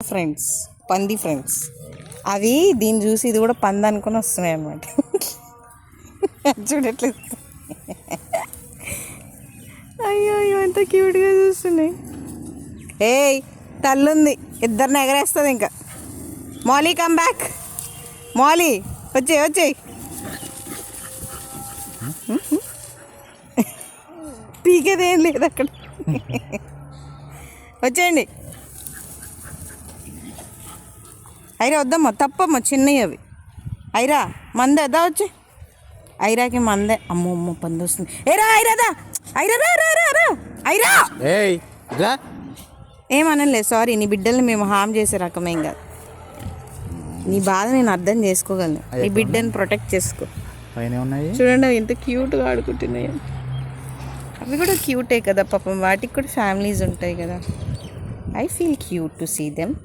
Friends, పంది friends. అవి దీన్ని చూసి ఇది కూడా పంది అనుకుని వస్తున్నాయి అన్నమాట. చూడట్లేదు. అయ్యో అయ్యో ఎంత క్యూట్గా చూస్తున్నాయి. ఏయ్ తల్లుంది, ఇద్దరిని ఎగరేస్తుంది ఇంకా. మాలీ కమ్ బ్యాక్. మాలీ వచ్చేయి వచ్చేయి. పీకేదేం లేదు అక్కడ. వచ్చేయండి. ఐరా వద్దమ్మా, తప్పమ్మా, చిన్నవి అవి. ఐరా మందే అదా వచ్చి. ఐరాకి మందే. అమ్మో అమ్మో పంది వస్తుంది. ఏరా ఐరాదా, ఐరా రా రా రా రా. ఐరా ఏమనలేదు, సారీ. నీ బిడ్డల్ని మేము హామ్ చేసే రకమేం కాదు. నీ బాధ నేను అర్థం చేసుకోగలను. నీ బిడ్డని ప్రొటెక్ట్ చేసుకో. చూడండి అవి ఎంత క్యూట్గా ఆడుకుంటున్నాయి. అవి కూడా క్యూటే కదా పాపం, వాటికి కూడా ఫ్యామిలీస్ ఉంటాయి కదా. I feel cute to see them.